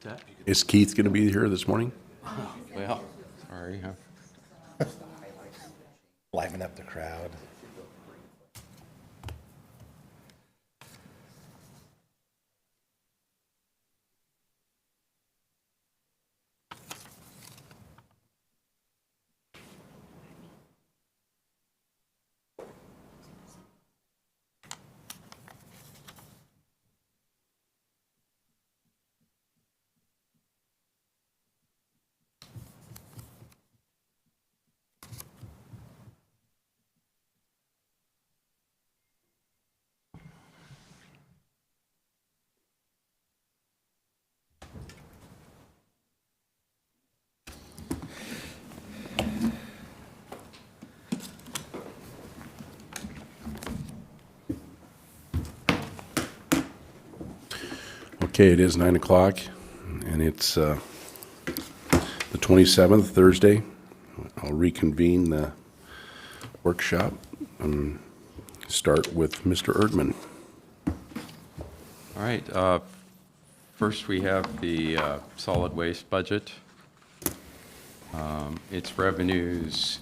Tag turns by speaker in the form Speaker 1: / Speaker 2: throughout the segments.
Speaker 1: That?
Speaker 2: Is Keith going to be here this morning?
Speaker 1: Well, sorry.
Speaker 3: Liven up the crowd.
Speaker 2: Okay, it is 9 o'clock, and it's the 27th, Thursday. I'll reconvene the workshop and start with Mr. Erdman.
Speaker 1: All right. First, we have the solid waste budget. Its revenues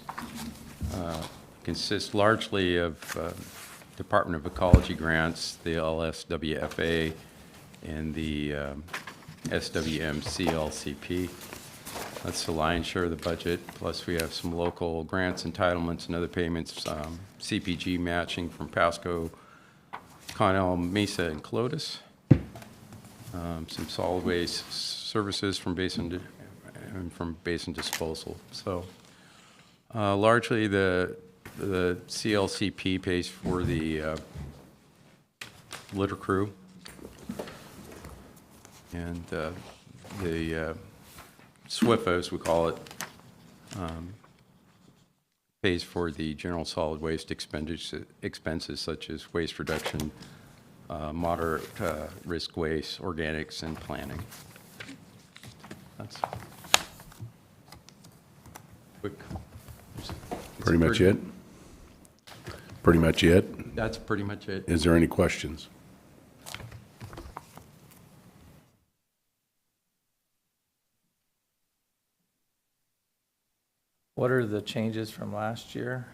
Speaker 1: consist largely of Department of Ecology grants, the LSWFA, and the SWMCLCP. That's the lion's share of the budget. Plus, we have some local grants, entitlements, and other payments, CPG matching from Pasco, Connell, Mesa, and Clotis. Some solid waste services from Basin Disposal. So largely the CLCP pays for the litter crew, and the SWIFA, as we call it, pays for the general solid waste expenses such as waste reduction, moderate risk waste, organics, and planning. That's quick.
Speaker 2: Pretty much it? Pretty much it?
Speaker 1: That's pretty much it.
Speaker 2: Is there any questions?
Speaker 4: What are the changes from last year?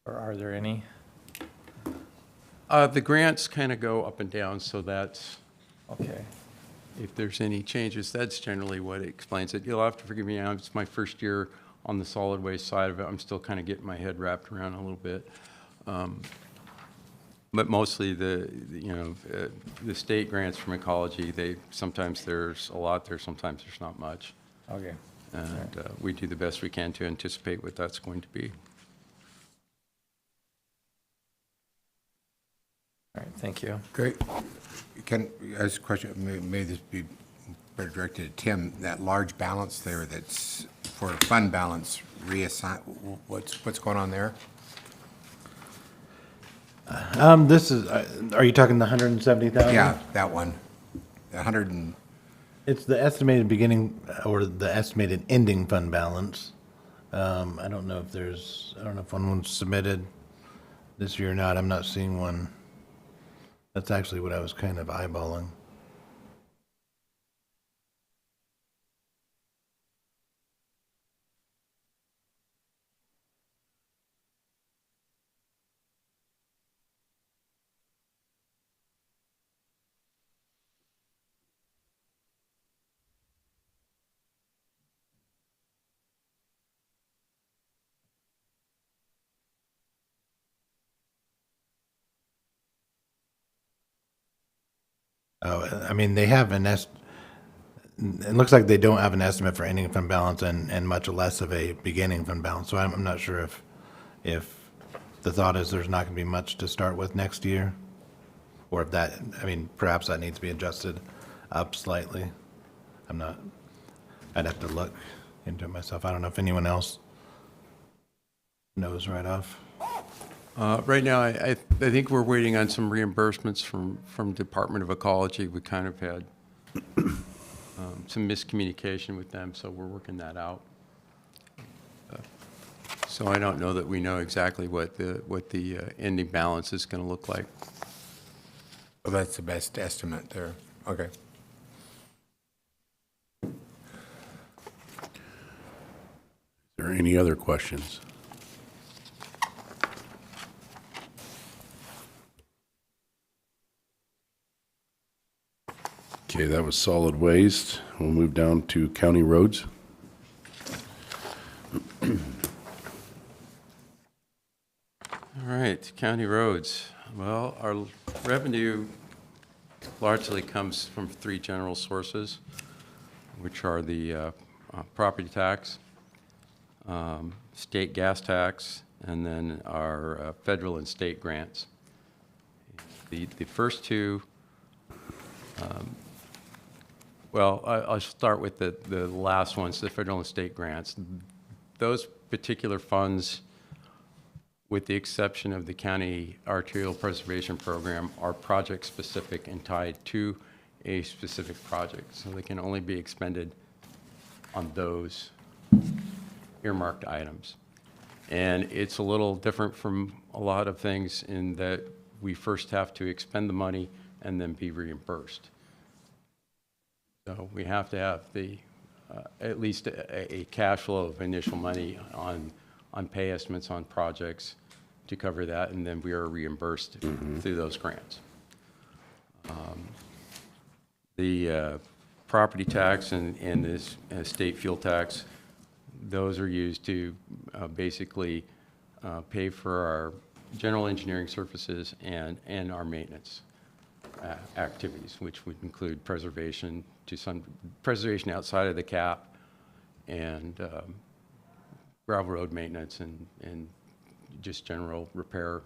Speaker 4: Or are there any?
Speaker 1: The grants kind of go up and down, so that's,
Speaker 4: Okay,
Speaker 1: if there's any changes, that's generally what explains it. You'll have to forgive me, it's my first year on the solid waste side of it. I'm still kind of getting my head wrapped around a little bit. But mostly the state grants from ecology, sometimes there's a lot there, sometimes there's not much.
Speaker 4: okay.
Speaker 1: And we do the best we can to anticipate what that's going to be.
Speaker 4: All right, thank you.
Speaker 5: Great. Can I ask a question? May this be better directed to Tim. That large balance there that's for fund balance reassign, what's going on there?
Speaker 3: This is, are you talking the 170,000?
Speaker 5: Yeah, that one. 100 and,
Speaker 3: It's the estimated beginning or the estimated ending fund balance. I don't know if one was submitted this year or not. I'm not seeing one. That's actually what I was kind of eyeballing. Oh, I mean, they have it looks like they don't have an estimate for ending fund balance and much less of a beginning fund balance. So I'm not sure if the thought is there's not going to be much to start with next year, or if that, I mean, perhaps that needs to be adjusted up slightly. I'd have to look into it myself. I don't know if anyone else knows right off.
Speaker 1: Right now, I think we're waiting on some reimbursements from Department of Ecology. We kind of had some miscommunication with them, so we're working that out. So I don't know that we know exactly what the ending balance is going to look like.
Speaker 5: well, that's the best estimate there. Okay.
Speaker 2: there any other questions? Okay, that was solid waste. We'll move down to county roads.
Speaker 1: All right, county roads. Well, our revenue largely comes from three general sources, which are the property tax, state gas tax, and then our federal and state grants. The first two, well, I'll start with the last ones, the federal and state grants. Those particular funds, with the exception of the county arterial preservation program, are project-specific and tied to a specific project. So they can only be expended on those earmarked items. And it's a little different from a lot of things in that we first have to expend the money and then be reimbursed. So we have to have at least a cash flow of initial money on pay estimates on projects to cover that, and then we are reimbursed through those grants. The property tax and this state fuel tax, those are used to basically pay for our general engineering services and our maintenance activities, which would include preservation outside of the cap and gravel road maintenance and just general repair.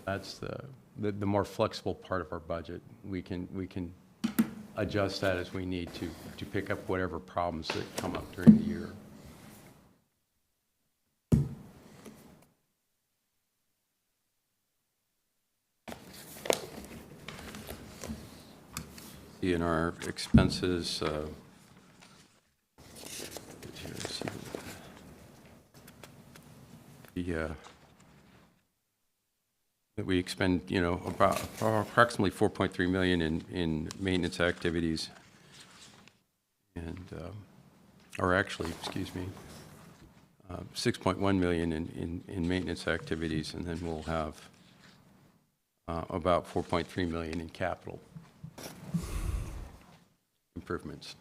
Speaker 1: That's the more flexible part of our budget. We can adjust that as we need to pick up whatever problems that come up during the year. In our expenses, that we expend, about approximately 4.3 million in maintenance activities, and or actually, excuse me, 6.1 million in maintenance activities, and then we'll have about 4.3 million in capital improvements.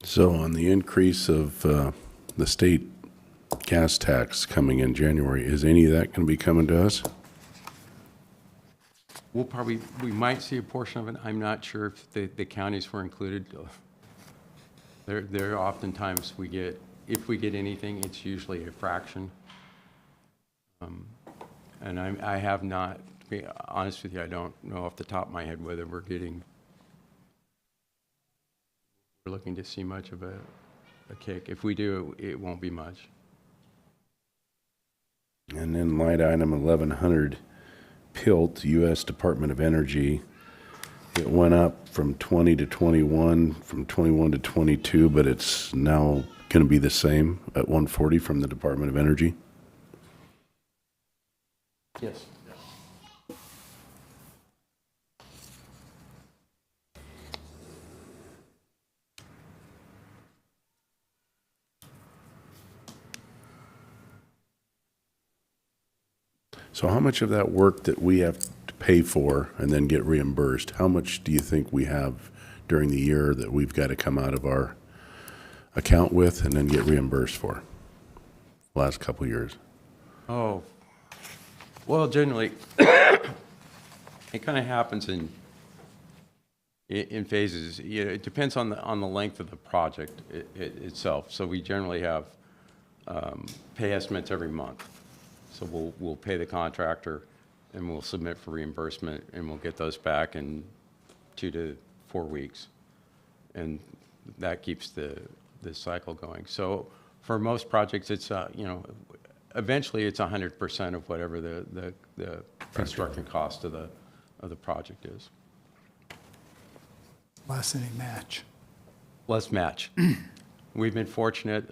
Speaker 2: So on the increase of the state gas tax coming in January, is any of that going to be coming to us?
Speaker 1: We might see a portion of it. I'm not sure if the counties were included. There oftentimes if we get anything, it's usually a fraction. And I have not, to be honest with you, I don't know off the top of my head whether we're looking to see much of a kick. If we do, it won't be much.
Speaker 2: And then line item 1100, PILT, U.S. Department of Energy. It went up from 20 to 21, from 21 to 22, but it's now going to be the same at 140 from the Department of Energy.
Speaker 1: Yes.
Speaker 2: So how much of that work that we have to pay for and then get reimbursed, how much do you think we have during the year that we've got to come out of our account with and then get reimbursed for? Last couple of years.
Speaker 1: Oh, well, generally, it kind of happens in phases. It depends on the length of the project itself. So we generally have pay estimates every month. So we'll pay the contractor, and we'll submit for reimbursement, and we'll get those back in 2 to 4 weeks, and that keeps the cycle going. So for most projects, it's eventually it's 100% of whatever the construction cost of the project is.
Speaker 6: Less than a match.
Speaker 1: Let's match. We've been fortunate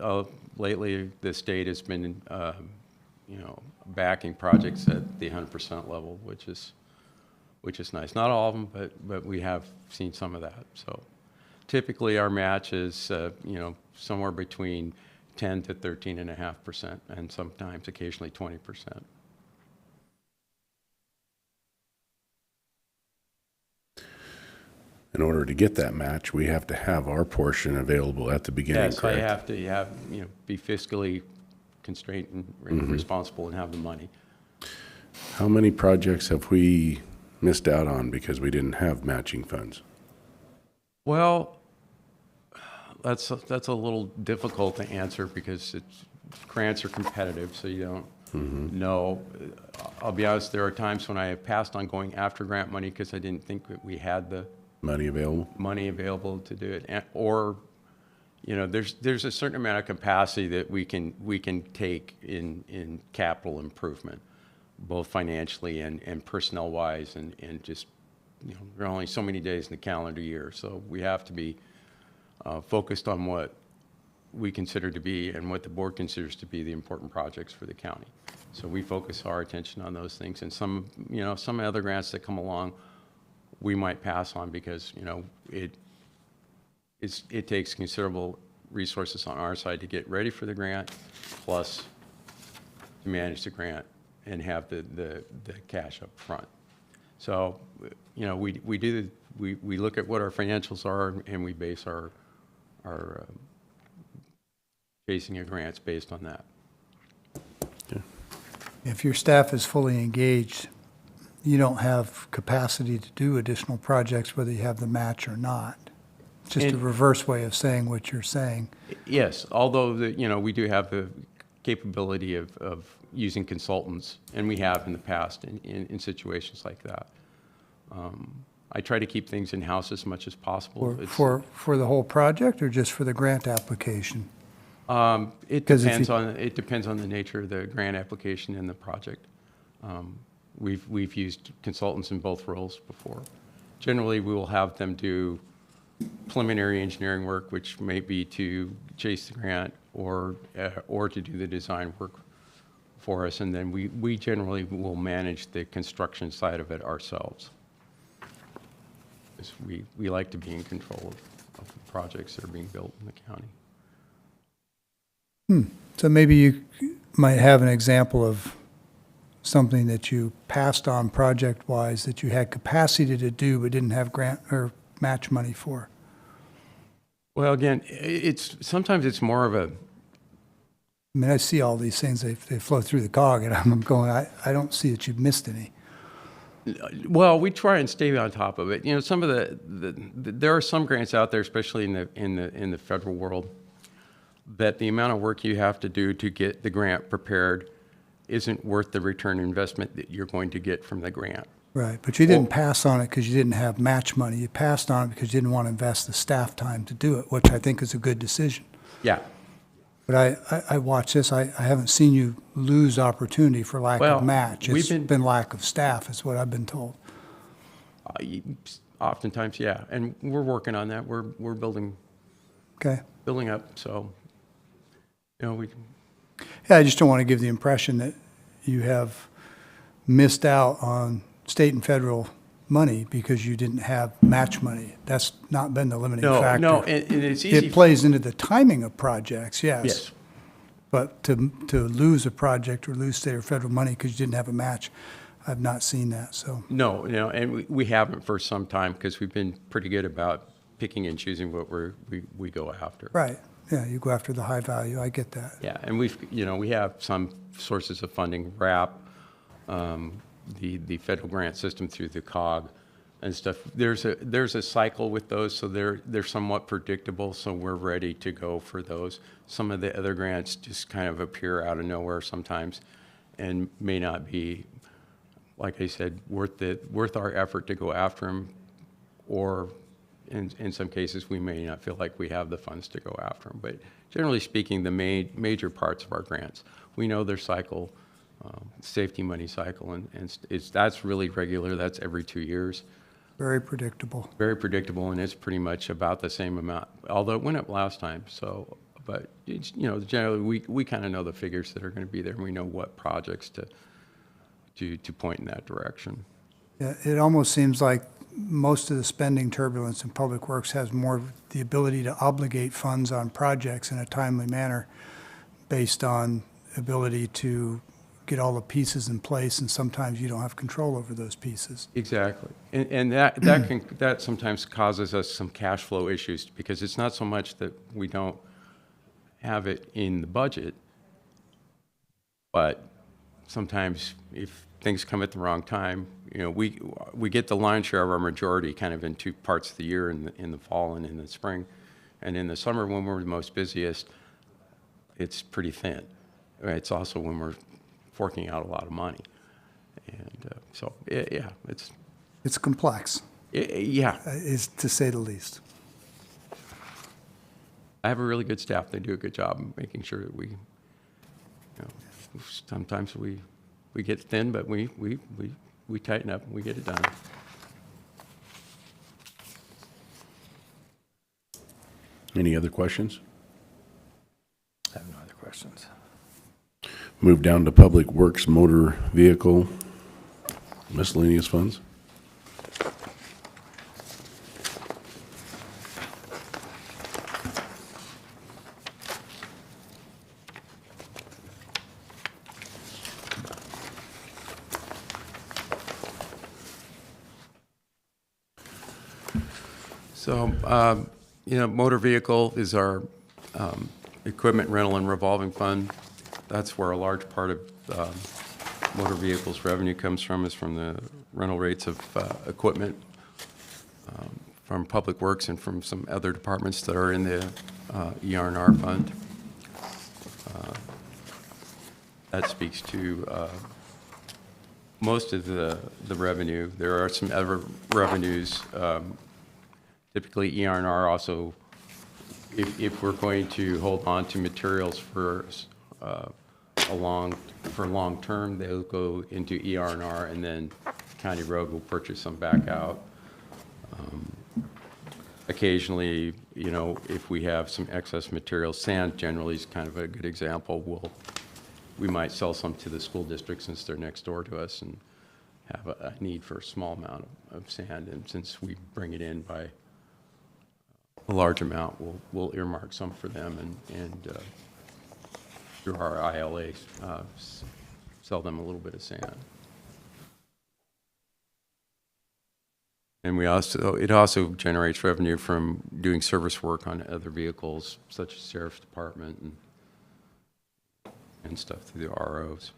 Speaker 1: lately. The state has been backing projects at the 100% level, which is nice. Not all of them, but we have seen some of that. So typically our match is, somewhere between 10 to 13.5%, and sometimes occasionally 20%.
Speaker 2: In order to get that match, we have to have our portion available at the beginning,
Speaker 1: Yes, I
Speaker 2: correct?
Speaker 1: have to be fiscally constrained and responsible and have the money.
Speaker 2: How many projects have we missed out on because we didn't have matching funds?
Speaker 1: Well, that's a little difficult to answer because grants are competitive, so you don't know. I'll be honest, there are times when I have passed on going after grant money because I didn't think that we had the
Speaker 2: Money available?
Speaker 1: money available to do it. Or, there's a certain amount of capacity that we can take in capital improvement, both financially and personnel-wise, and just, there are only so many days in the calendar year, so we have to be focused on what we consider to be and what the board considers to be the important projects for the county. So we focus our attention on those things, and some other grants that come along, we might pass on because, it takes considerable resources on our side to get ready for the grant, plus to manage the grant and have the cash up front. So, we look at what our financials are, and we base our chasing of grants based on that.
Speaker 6: If your staff is fully engaged, you don't have capacity to do additional projects whether you have the match or not. It's just a
Speaker 1: And-
Speaker 6: reverse way of saying what you're saying.
Speaker 1: Yes, although, we do have the capability of using consultants, and we have in the past in situations like that. I try to keep things in-house as much as possible. It's-
Speaker 6: For the whole project or just for the grant application?
Speaker 1: It
Speaker 6: 'Cause if
Speaker 1: depends on the nature of the grant application and the project. We've used consultants in both roles before. Generally, we will have them do preliminary engineering work, which may be to chase the grant or to do the design work for us, and then we generally will manage the construction side of it ourselves. Because we like to be in control of the projects that are being built in the county.
Speaker 6: So maybe you might have an example of something that you passed on project-wise that you had capacity to do but didn't have grant or match money for.
Speaker 1: Well, again, sometimes it's more of a,
Speaker 6: I mean, I see all these things, they flow through the cog, and I'm going, I don't see that you've missed any.
Speaker 1: well, we try and stay on top of it. Some of there are some grants out there, especially in the federal world, that the amount of work you have to do to get the grant prepared isn't worth the return investment that you're going to get from the grant.
Speaker 6: Right, but you didn't pass on it because you didn't have match money. You passed on it because you didn't want to invest the staff time to do it, which I think is a good decision.
Speaker 1: Yeah.
Speaker 6: But I watch this, I haven't seen you lose opportunity for lack
Speaker 1: Well,
Speaker 6: of match.
Speaker 1: we've
Speaker 6: It's
Speaker 1: been-
Speaker 6: been lack of staff, is what I've been told.
Speaker 1: Oftentimes, yeah. And we're working on that. We're building
Speaker 6: Okay?
Speaker 1: up, so, we
Speaker 6: Yeah, I just don't want to give the impression that you have missed out on state and federal money because you didn't have match money. That's not been the limiting factor.
Speaker 1: No, and it's easy.
Speaker 6: It plays into the timing of projects, yes.
Speaker 1: Yes.
Speaker 6: But to lose a project or lose state or federal money because you didn't have a match, I've not seen that, so.
Speaker 1: No, and we haven't for some time because we've been pretty good about picking and choosing what we go after.
Speaker 6: Right, yeah, you go after the high value, I get that.
Speaker 1: Yeah, and we have some sources of funding, RAP, the federal grant system through the COG and stuff. There's a cycle with those, so they're somewhat predictable, so we're ready to go for those. Some of the other grants just kind of appear out of nowhere sometimes and may not be, like I said, worth our effort to go after them, or in some cases, we may not feel like we have the funds to go after them. But generally speaking, the major parts of our grants, we know their cycle, safety money cycle, and that's really regular. That's every 2 years.
Speaker 6: Very predictable.
Speaker 1: Very predictable, and it's pretty much about the same amount, although it went up last time. So But, it's, you know, generally, we kind of know the figures that are going to be there, and we know what projects to point in that direction.
Speaker 6: Yeah, it almost seems like most of the spending turbulence in Public Works has more of the ability to obligate funds on projects in a timely manner based on ability to get all the pieces in place, and sometimes you don't have control over those pieces.
Speaker 1: Exactly. And that sometimes causes us some cash flow issues, because it's not so much that we don't have it in the budget, but sometimes if things come at the wrong time, you know, we get the lion's share of our majority kind of in two parts of the year, in the fall and in the spring. And in the summer, when we're the most busiest, it's pretty thin. It's also when we're forking out a lot of money. And so, yeah,
Speaker 6: It's complex,
Speaker 1: yeah.
Speaker 6: is to say the least.
Speaker 1: I have a really good staff. They do a good job of making sure that we, you know, sometimes we get thin, but we tighten up and we get it done.
Speaker 2: Any other questions?
Speaker 4: I have no other questions.
Speaker 2: Move down to Public Works Motor Vehicle Miscellaneous Funds.
Speaker 1: So, you know, motor vehicle is our equipment rental and revolving fund. That's where a large part of motor vehicles revenue comes from, is from the rental rates of equipment from Public Works and from some other departments that are in the ER&R fund. That speaks to most of the revenue. There are some other revenues. Typically, ER&R also, if we're going to hold on to materials for long term, they'll go into ER&R, and then County Road will purchase them back out. Occasionally, you know, if we have some excess material, sand generally is kind of a good example. We might sell some to the school district since they're next door to us and have a need for a small amount of sand. And since we bring it in by a large amount, we'll earmark some for them and through our ILA, sell them a little bit of sand. And it also generates revenue from doing service work on other vehicles, such as Sheriff's Department and stuff through the ROs.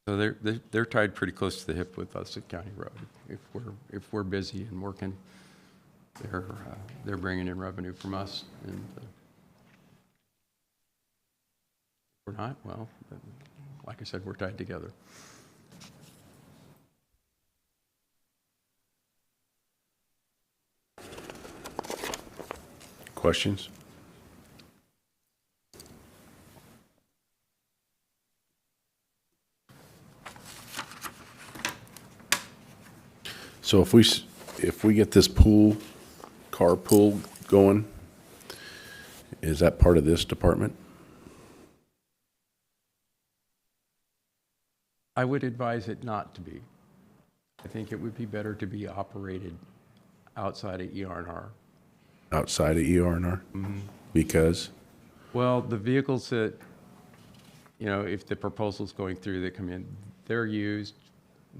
Speaker 1: So they're tied pretty close to the hip with us at County Road. If we're busy and working, they're bringing in revenue from us, and if we're not, well, like I said, we're tied together.
Speaker 2: Questions? So if we get this car pool going, is that part of this department?
Speaker 1: I would advise it not to be. I think it would be better to be operated outside of ER&R.
Speaker 2: Outside of ER&R? Because?
Speaker 1: Well, the vehicles that, you know, if the proposal's going through that come in, they're used,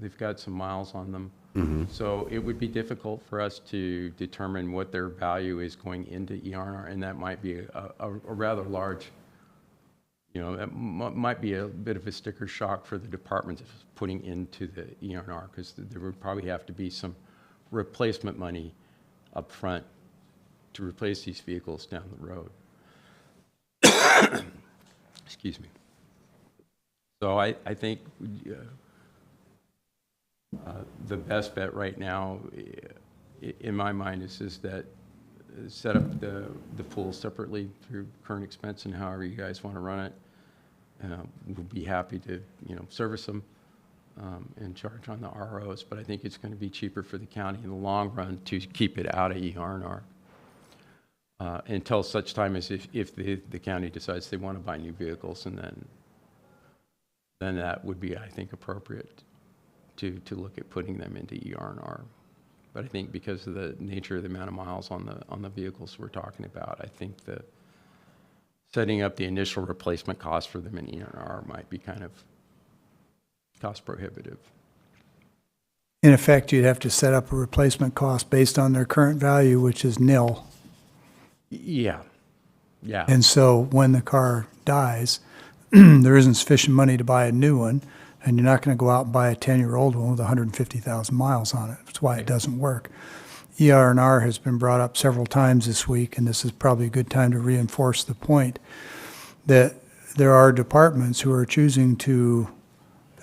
Speaker 1: they've got some miles on them. So it would be difficult for us to determine what their value is going into ER&R, and that might be a rather large, you know, that might be a bit of a sticker shock for the department putting into the ER&R, because there would probably have to be some replacement money up front to replace these vehicles down the road. Excuse me. So I think the best bet right now, in my mind, is that set up the pool separately through current expense and however you guys want to run it. We'll be happy to, you know, service them. and charge on the ROs, but I think it's going to be cheaper for the county in the long run to keep it out of ER&R. Until such time as if the county decides they want to buy new vehicles, and then that would be, I think, appropriate to look at putting them into ER&R. But I think because of the nature of the amount of miles on the vehicles we're talking about, I think the setting up the initial replacement cost for them in ER&R might be kind of cost prohibitive.
Speaker 6: In effect, you'd have to set up a replacement cost based on their current value, which is nil.
Speaker 1: Yeah, yeah.
Speaker 6: And so when the car dies, there isn't sufficient money to buy a new one, and you're not going to go out and buy a 10-year-old one with 150,000 miles on it. That's why it doesn't work. ER&R has been brought up several times this week, and this is probably a good time to reinforce the point that there are departments who are choosing to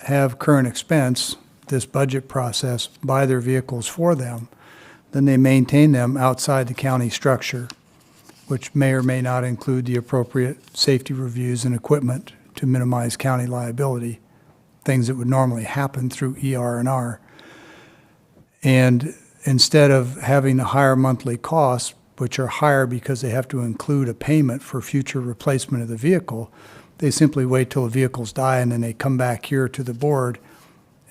Speaker 6: have current expense, this budget process, buy their vehicles for them. Then they maintain them outside the county structure, which may or may not include the appropriate safety reviews and equipment to minimize county liability, things that would normally happen through ER&R. And instead of having the higher monthly costs, which are higher because they have to include a payment for future replacement of the vehicle, they simply wait till the vehicles die, and then they come back here to the board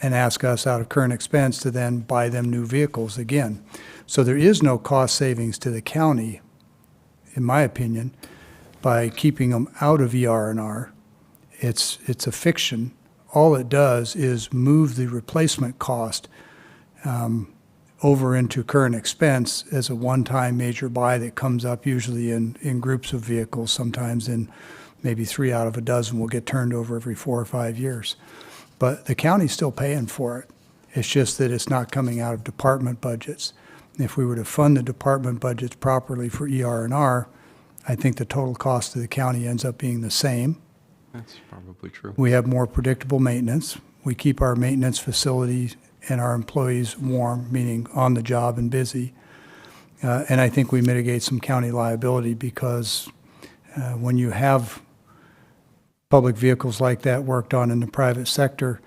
Speaker 6: and ask us out of current expense to then buy them new vehicles again. So there is no cost savings to the county, in my opinion, by keeping them out of ER&R. It's a fiction. All it does is move the replacement cost over into current expense as a one-time major buy that comes up usually in groups of vehicles, sometimes in maybe 3 out of a dozen will get turned over every 4 or 5 years. But the county's still paying for it. It's just that it's not coming out of department budgets. If we were to fund the department budgets properly for ER&R, I think the total cost to the county ends up being the same.
Speaker 1: That's probably true.
Speaker 6: We have more predictable maintenance. We keep our maintenance facilities and our employees warm, meaning on the job and busy. And I think we mitigate some county liability because when you have public vehicles like that worked on in the private sector,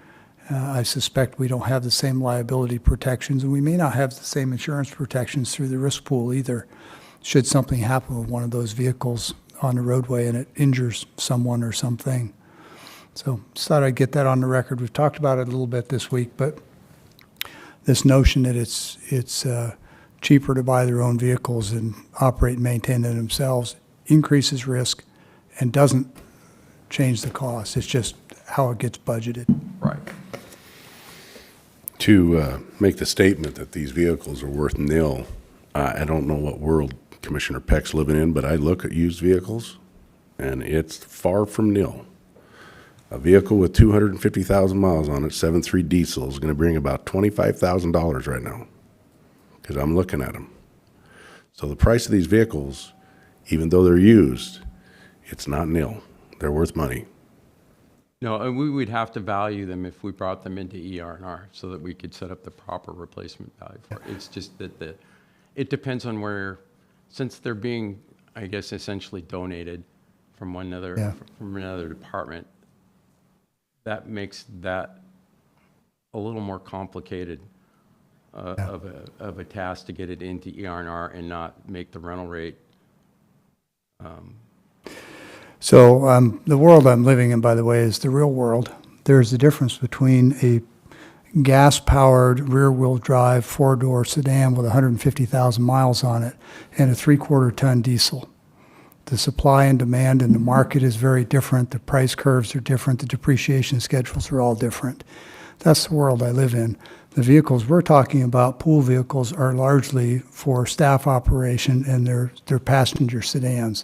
Speaker 6: I suspect we don't have the same liability protections, and we may not have the same insurance protections through the risk pool either, should something happen with one of those vehicles on the roadway and it injures someone or something. So just thought I'd get that on the record. We've talked about it a little bit this week, but this notion that it's cheaper to buy their own vehicles and operate and maintain them themselves increases risk and doesn't change the cost. It's just how it gets budgeted.
Speaker 1: Right.
Speaker 2: To make the statement that these vehicles are worth nil, I don't know what world Commissioner Peck's living in, but I look at used vehicles, and it's far from nil. A vehicle with 250,000 miles on it, 7.3 diesel, is going to bring about $25,000 right now, because I'm looking at them. So the price of these vehicles, even though they're used, it's not nil. They're worth money.
Speaker 1: No, and we would have to value them if we brought them into ER&R so that we could set up the proper replacement value for it. It's just that it depends on where, since they're being, I guess, essentially donated from from another department, that makes that a little more complicated of a task to get it into ER&R and not make the rental rate.
Speaker 6: So the world I'm living in, by the way, is the real world. There's a difference between a gas-powered, rear-wheel drive, 4-door sedan with 150,000 miles on it and a 3/4-ton diesel. The supply and demand in the market is very different. The price curves are different. The depreciation schedules are all different. That's the world I live in. The vehicles we're talking about, pool vehicles, are largely for staff operation, and they're passenger sedans,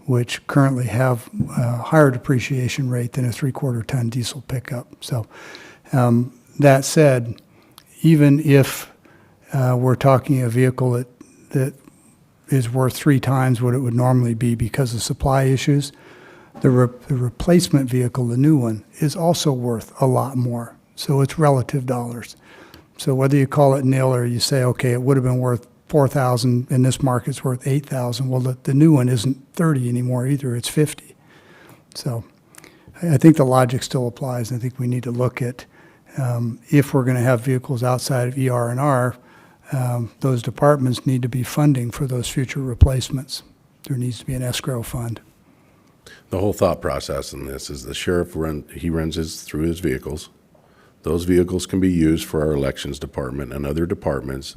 Speaker 6: which currently have a higher depreciation rate than a 3/4-ton diesel pickup. So that said, even if we're talking a vehicle that is worth 3 times what it would normally be because of supply issues, the replacement vehicle, the new one, is also worth a lot more. So it's relative dollars. So whether you call it nil or you say, okay, it would have been worth $4,000 and this market's worth $8,000, well, the new one isn't 30 anymore either, it's 50. So I think the logic still applies. I think we need to look at If we're going to have vehicles outside of ER&R, those departments need to be funding for those future replacements. There needs to be an escrow fund.
Speaker 2: The whole thought process in this is the sheriff runs through his vehicles. Those vehicles can be used for our elections department and other departments,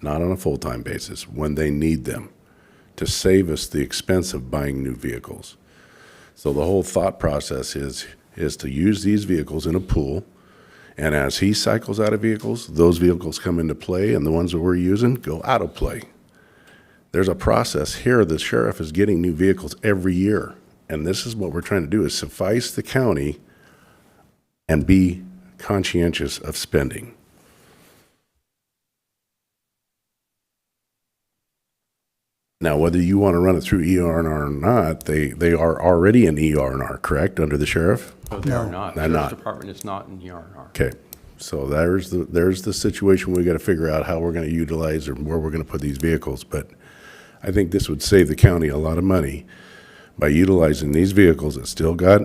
Speaker 2: not on a full-time basis, when they need them, to save us the expense of buying new vehicles. So the whole thought process is to use these vehicles in a pool, and as he cycles out of vehicles, those vehicles come into play, and the ones that we're using go out of play. There's a process here. The sheriff is getting new vehicles every year, and this is what we're trying to do, is suffice the county and be conscientious of spending. Now, whether you want to run it through ER&R or not, they are already in ER&R, correct, under the sheriff?
Speaker 1: So they are
Speaker 6: No.
Speaker 1: not.
Speaker 2: They're
Speaker 1: Sheriff's
Speaker 2: not.
Speaker 1: Department is not in ER&R.
Speaker 2: Okay, so there's the situation. We got to figure out how we're going to utilize or where we're going to put these vehicles. But I think this would save the county a lot of money by utilizing these vehicles that still got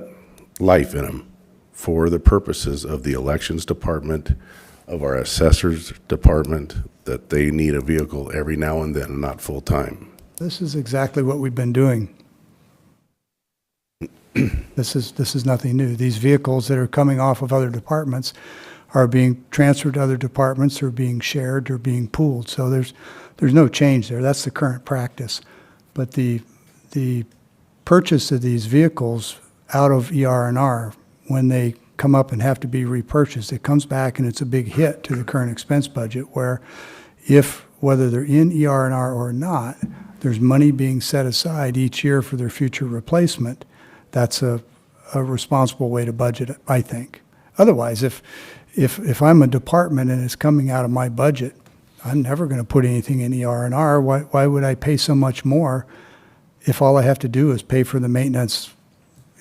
Speaker 2: life in them for the purposes of the elections department, of our assessors department, that they need a vehicle every now and then, not full-time.
Speaker 6: This is exactly what we've been doing. This is nothing new. These vehicles that are coming off of other departments are being transferred to other departments, or being shared, or being pooled. So there's no change there. That's the current practice. But the purchase of these vehicles out of ER&R, when they come up and have to be repurchased, it comes back and it's a big hit to the current expense budget, where whether they're in ER&R or not, there's money being set aside each year for their future replacement. That's a responsible way to budget it, I think. Otherwise, if I'm a department and it's coming out of my budget, I'm never going to put anything in ER&R. Why would I pay so much more if all I have to do is pay for the maintenance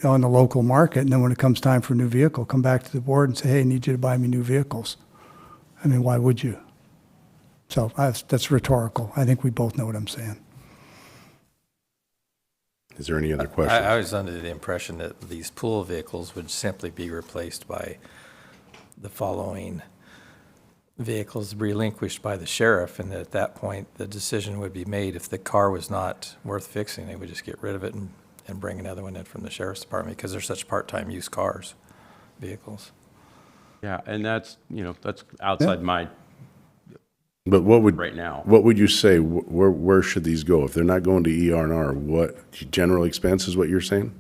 Speaker 6: on the local market, and then when it comes time for a new vehicle, come back to the board and say, hey, I need you to buy me new vehicles? I mean, why would you? So that's rhetorical. I think we both know what I'm saying.
Speaker 2: Is there any other
Speaker 4: I
Speaker 2: questions?
Speaker 4: was under the impression that these pool vehicles would simply be replaced by the following vehicles relinquished by the sheriff, and that at that point, the decision would be made if the car was not worth fixing, they would just get rid of it and bring another one in from the sheriff's department, because they're such part-time use cars, vehicles.
Speaker 1: Yeah, and that's outside my,
Speaker 2: But what would
Speaker 1: right now.
Speaker 2: What would you say? Where should these go if they're not going to ER&R? What general expense is what you're saying?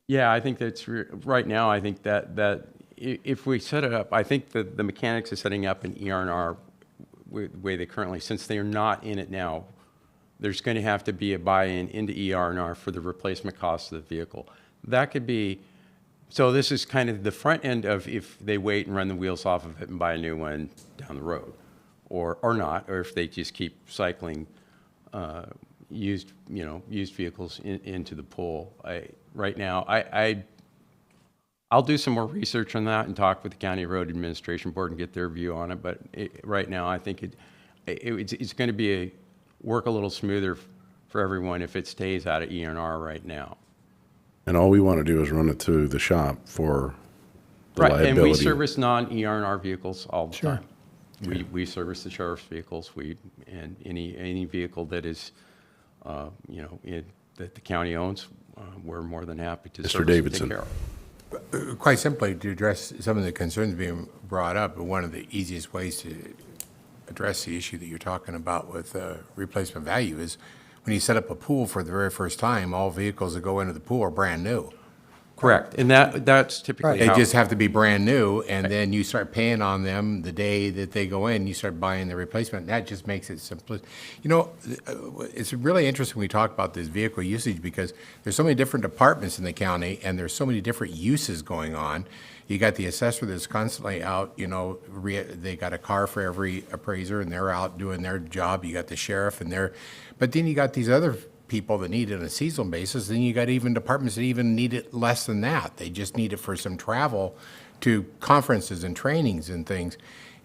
Speaker 1: Yeah, I think that's, right now, I think that if we set it up, I think that the mechanics of setting up an ER&R the way they currently, since they are not in it now, there's going to have to be a buy-in into ER&R for the replacement cost of the vehicle. That could be, so this is kind of the front end of if they wait and run the wheels off of it and buy a new one down the road, or not, or if they just keep cycling used vehicles into the pool. Right now, I'll do some more research on that and talk with the County Road Administration Board and get their view on it. But right now, I think it's going to work a little smoother for everyone if it stays out of ER&R right now.
Speaker 2: And all we want to do is run it through the shop for the
Speaker 1: Right,
Speaker 2: liability.
Speaker 1: and we service non-ER&R vehicles all the
Speaker 6: Sure.
Speaker 1: time. We service the sheriff's vehicles, and any vehicle that is, that the county owns, we're more than happy to
Speaker 2: Mr.
Speaker 1: service and
Speaker 2: Davidson.
Speaker 1: take care of.
Speaker 5: Quite simply, to address some of the concerns being brought up, one of the easiest ways to address the issue that you're talking about with replacement value is when you set up a pool for the very first time, all vehicles that go into the pool are brand new.
Speaker 1: Correct, and that's typically
Speaker 5: They
Speaker 1: how.
Speaker 5: just have to be brand new, and then you start paying on them the day that they go in, you start buying the replacement. That just makes it simpler. It's really interesting when we talk about this vehicle usage, because there's so many different departments in the county, and there's so many different uses going on. You got the assessor that's constantly out, they got a car for every appraiser, and they're out doing their job. You got the sheriff, but then you got these other people that need it on a seasonal basis. Then you got even departments that even need it less than that. They just need it for some travel to conferences and trainings and things.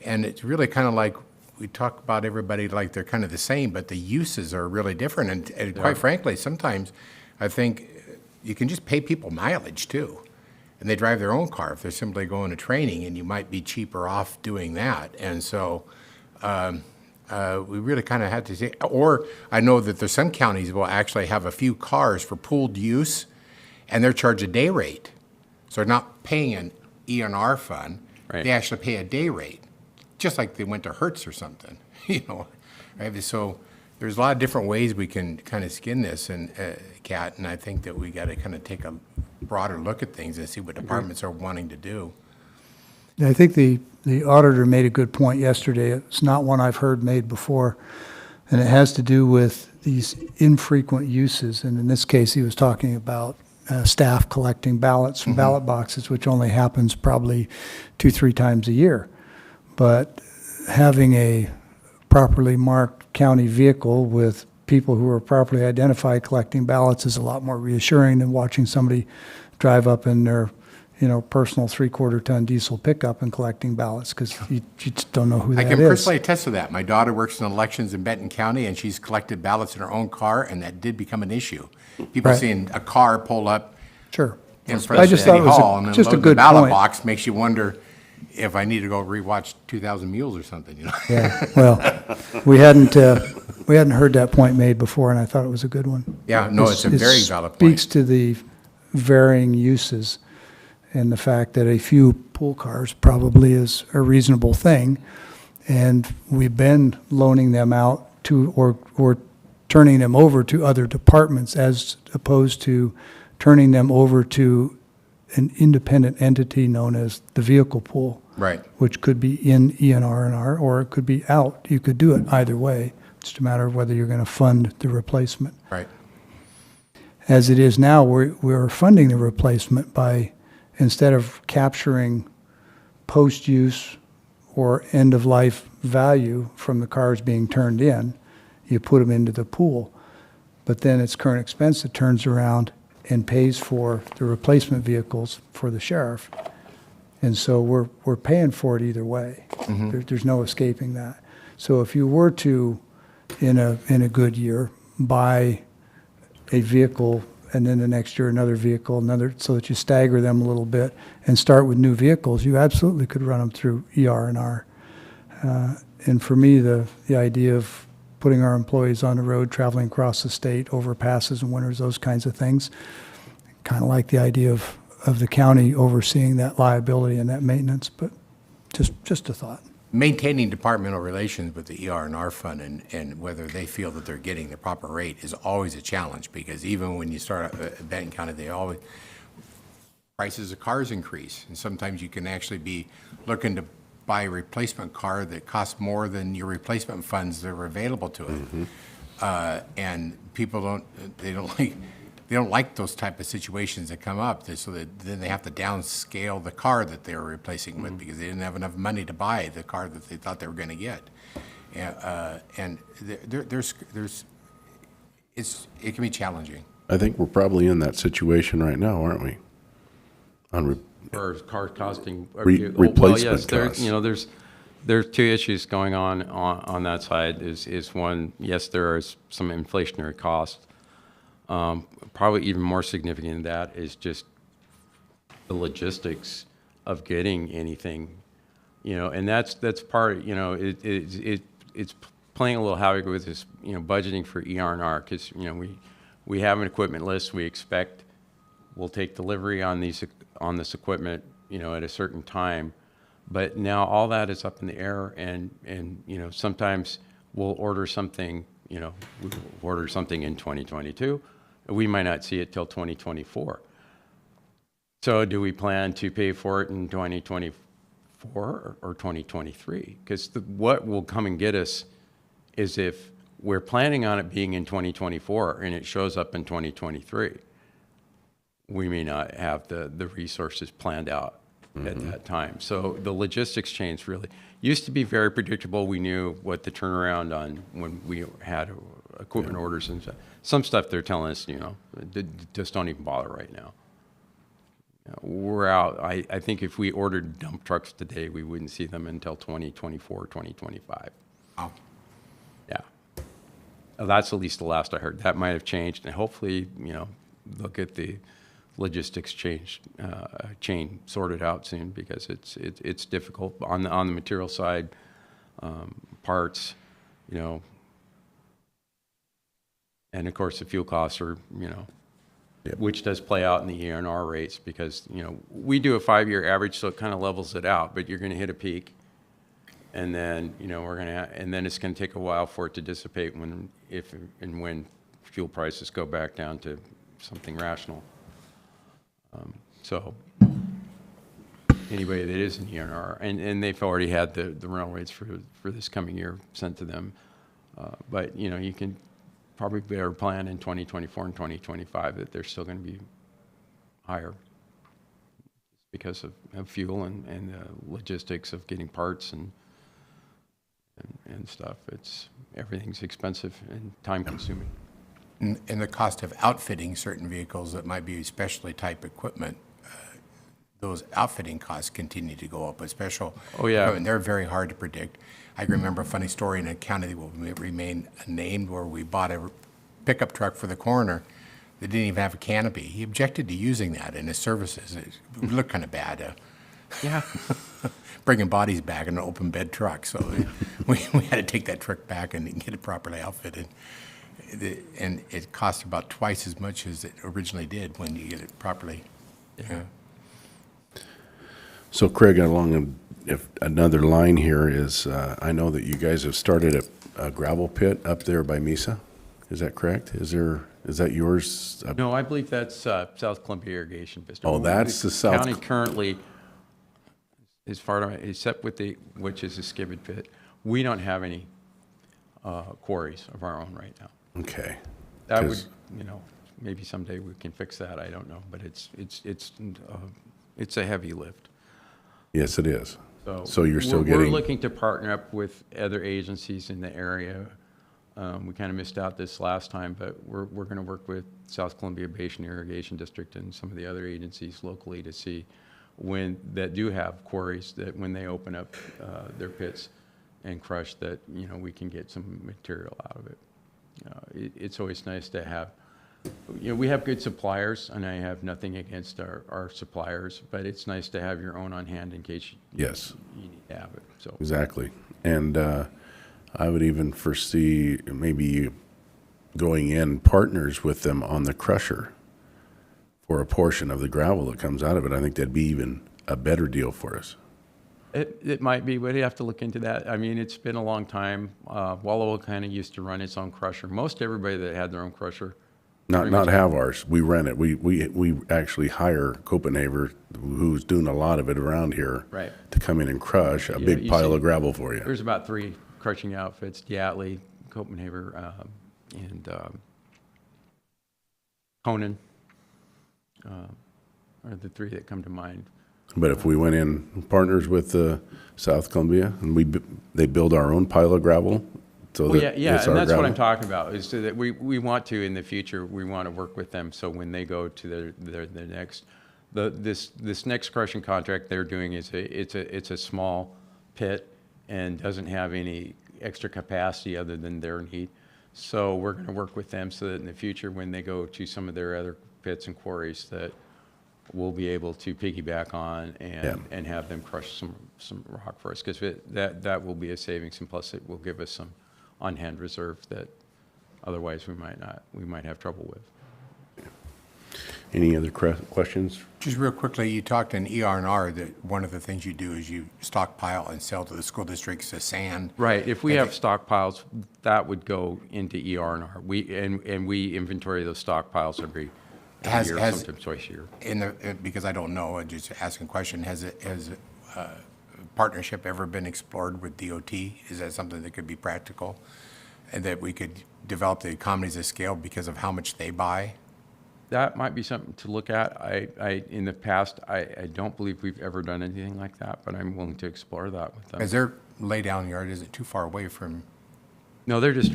Speaker 5: And it's really kind of like we talk about everybody like they're kind of the same, but the uses are really different. And quite frankly, sometimes I think you can just pay people mileage too. and they drive their own car if they're simply going to training, and you might be cheaper off doing that. And so we really kind of had to say, or I know that there's some counties will actually have a few cars for pooled use, and they're charged a day rate. So they're not paying an ENR fund.
Speaker 1: Right.
Speaker 5: They actually pay a day rate, just like they went to Hertz or something, right? So there's a lot of different ways we can kind of skin this, and Kat, and I think that we got to kind of take a broader look at things and see what departments are wanting to do.
Speaker 6: I think the auditor made a good point yesterday. It's not one I've heard made before, and it has to do with these infrequent uses. And in this case, he was talking about staff collecting ballots from ballot boxes, which only happens probably 2-3 times a year. But having a properly marked county vehicle with people who are properly identified collecting ballots is a lot more reassuring than watching somebody drive up in their, personal 3/4-ton diesel pickup and collecting ballots, because you just don't know who
Speaker 5: I
Speaker 6: that
Speaker 5: can
Speaker 6: is.
Speaker 5: personally attest to that. My daughter works in elections in Benton County, and she's collected ballots in her own car, and that did become an issue. People
Speaker 6: Right.
Speaker 5: seeing a car pull up
Speaker 6: Sure.
Speaker 5: in front
Speaker 6: I
Speaker 5: of
Speaker 6: just
Speaker 5: City
Speaker 6: thought it was
Speaker 5: Hall and then
Speaker 6: just a
Speaker 5: load the
Speaker 6: good
Speaker 5: ballot
Speaker 6: point.
Speaker 5: box makes you wonder if I need to go rewatch 2,000 Mules or something,
Speaker 6: Yeah, well, we hadn't heard that point made before, and I thought it was a good one.
Speaker 5: Yeah, no, it's a very valid point.
Speaker 6: Speaks to the varying uses and the fact that a few pool cars probably is a reasonable thing. And we've been loaning them out to, or turning them over to other departments, as opposed to turning them over to an independent entity known as the vehicle pool.
Speaker 5: Right.
Speaker 6: Which could be in ENR&R, or it could be out. You could do it either way. It's just a matter of whether you're going to fund the replacement.
Speaker 5: Right.
Speaker 6: As it is now, we're funding the replacement by, instead of capturing post-use or end-of-life value from the cars being turned in, you put them into the pool. But then it's current expense that turns around and pays for the replacement vehicles for the sheriff. And so we're paying for it either way. There's no escaping that. So if you were to, in a good year, buy a vehicle and then the next year another vehicle, so that you stagger them a little bit and start with new vehicles, you absolutely could run them through ER&R. And for me, the idea of putting our employees on the road, traveling across the state, overpasses and winters, those kinds of things, kind of like the idea of the county overseeing that liability and that maintenance, but just a thought.
Speaker 5: Maintaining departmental relations with the ER&R fund and whether they feel that they're getting the proper rate is always a challenge, because even when you start at Benton County, prices of cars increase. And sometimes you can actually be looking to buy a replacement car that costs more than your replacement funds that are available to it. And people don't like those type of situations that come up, so that then they have to downscale the car that they were replacing with because they didn't have enough money to buy the car that they thought they were going to get. And it can be challenging.
Speaker 2: I think we're probably in that situation right now, aren't we?
Speaker 1: Or car costing.
Speaker 2: Replacement
Speaker 1: yes,
Speaker 2: costs.
Speaker 1: there's two issues going on that side. Is one, yes, there is some inflationary costs. Probably even more significant than that is just the logistics of getting anything, and that's part, it's playing a little havoc with this, budgeting for ER&R, because, we have an equipment list. We expect we'll take delivery on this equipment, at a certain time, but now all that is up in the air, and sometimes we'll order something, we'll order something in 2022. We might not see it till 2024. So do we plan to pay for it in 2024 or 2023? Because what will come and get us is if we're planning on it being in 2024 and it shows up in 2023, we may not have the resources planned out at that time. So the logistics chains really used to be very predictable. We knew what the turnaround on when we had equipment orders and stuff. Some stuff they're telling us, just don't even bother right now. We're out. I think if we ordered dump trucks today, we wouldn't see them until 2024, 2025.
Speaker 5: Wow.
Speaker 1: Yeah. That's at least the last I heard. That might have changed, and hopefully, they'll get the logistics chain sorted out soon, because it's difficult on the material side, parts, you know. And of course, the fuel costs are, you know,
Speaker 2: Yep.
Speaker 1: which does play out in the ER&R rates, because, you know, we do a 5-year average, so it kind of levels it out, but you're going to hit a peak. And then, you know, and then it's going to take a while for it to dissipate if and when fuel prices go back down to something rational. So anybody that is in ER&R, and they've already had the rental rates for this coming year sent to them. But, you know, you can probably better plan in 2024 and 2025 that they're still going to be higher because of fuel and the logistics of getting parts and stuff. Everything's expensive and time consuming.
Speaker 5: And the cost of outfitting certain vehicles that might be specialty type equipment, those outfitting costs continue to go up, especially.
Speaker 1: Oh, yeah.
Speaker 5: And they're very hard to predict. I remember a funny story in a county that will remain unnamed, where we bought a pickup truck for the coroner that didn't even have a canopy. He objected to using that in his services. It looked kind of bad.
Speaker 1: Yeah.
Speaker 5: Bringing bodies back in an open bed truck. So we had to take that truck back and get it properly outfitted. And it costs about twice as much as it originally did when you get it properly. Yeah.
Speaker 2: So Craig, if another line here is, I know that you guys have started a gravel pit up there by Mesa. Is that correct? Is that yours?
Speaker 1: No, I believe that's South Columbia Irrigation District.
Speaker 2: Oh, that's the South-
Speaker 1: County currently, as far as, except with which is a skibbed pit, we don't have any quarries of our own right now.
Speaker 2: Okay.
Speaker 1: That would,
Speaker 2: 'Cause-
Speaker 1: you know, maybe someday we can fix that, I don't know, but it's a heavy lift.
Speaker 2: Yes, it is. So
Speaker 1: we're-
Speaker 2: you're still
Speaker 1: We're
Speaker 2: getting,
Speaker 1: looking to partner up with other agencies in the area. We kind of missed out this last time, but we're going to work with South Columbia Basin Irrigation District and some of the other agencies locally to see that do have quarries, that when they open up their pits and crush, that, you know, we can get some material out of it. It's always nice to have, you know, we have good suppliers, and I have nothing against our suppliers, but it's nice to have your own on hand in case
Speaker 2: yes,
Speaker 1: you need to have it, so.
Speaker 2: exactly. And I would even foresee maybe going in partners with them on the crusher for a portion of the gravel that comes out of it. I think that'd be even a better deal for us.
Speaker 1: It might be, but you have to look into that. I mean, it's been a long time. Wallowa kind of used to run its own crusher. Most everybody that had their own crusher. pretty
Speaker 2: Not
Speaker 1: much-
Speaker 2: have ours. We rent it. We actually hire Copenhagen, who's doing a lot of it around here.
Speaker 1: Right.
Speaker 2: To come in and crush a
Speaker 1: Yeah,
Speaker 2: big
Speaker 1: you
Speaker 2: pile
Speaker 1: see-
Speaker 2: of gravel for you.
Speaker 1: There's about 3 crushing outfits, Diatley, Copenhagen, and Conan are the 3 that come to mind.
Speaker 2: But if we went in partners with South Columbia and they build our own pile of gravel, so
Speaker 1: Well,
Speaker 2: that
Speaker 1: yeah,
Speaker 2: it's
Speaker 1: and
Speaker 2: our
Speaker 1: that's what I'm
Speaker 2: gravel.
Speaker 1: talking about, is so that we want to, in the future, we want to work with them, so when they go to their next, this next crushing contract they're doing is it's a small pit and doesn't have any extra capacity other than their need. So we're going to work with them so that in the future, when they go to some of their other pits and quarries, that we'll be able to piggyback on and have them crush some rock for us, because that will be a savings, and plus it will give us some on-hand reserve that otherwise we might have trouble with.
Speaker 2: Any other questions?
Speaker 5: Just real quickly, you talked in ER&R that one of the things you do is you stockpile and sell to the school districts the sand.
Speaker 1: Right, if we
Speaker 5: And
Speaker 1: have stockpiles, that would go into ER&R. We inventory those stockpiles every
Speaker 5: Has-
Speaker 1: year,
Speaker 5: has-
Speaker 1: sometimes twice a year.
Speaker 5: Because I don't know, I'm just asking a question, has partnership ever been explored with DOT? Is that something that could be practical? And that we could develop the economies of scale because of how much they buy?
Speaker 1: That might be something to look at. In the past, I don't believe we've ever done anything like that, but I'm willing to explore that with them.
Speaker 5: Because their laydown yard isn't too far away from,
Speaker 1: No, they're just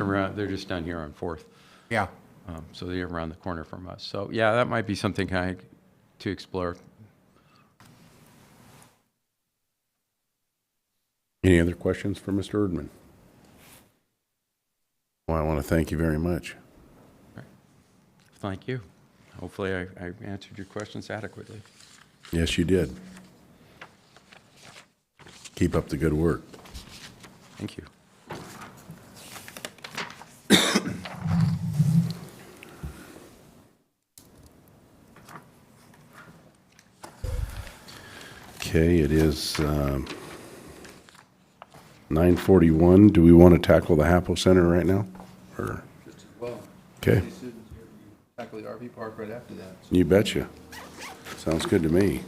Speaker 1: down here on Fourth.
Speaker 5: yeah.
Speaker 1: So they're around the corner from us. So yeah, that might be something to explore.
Speaker 2: Any other questions for Mr. Erdman? Well, I want to thank you very much.
Speaker 1: Thank you. hopefully I answered your questions adequately.
Speaker 2: Yes, you did. Keep up the good work.
Speaker 1: Thank you.
Speaker 2: Okay, it is 9:41. Do we want to tackle the Hapo Center right now? Or,
Speaker 7: Well,
Speaker 2: okay,
Speaker 7: tackle the RV park right after that.
Speaker 2: you betcha. Sounds good to me.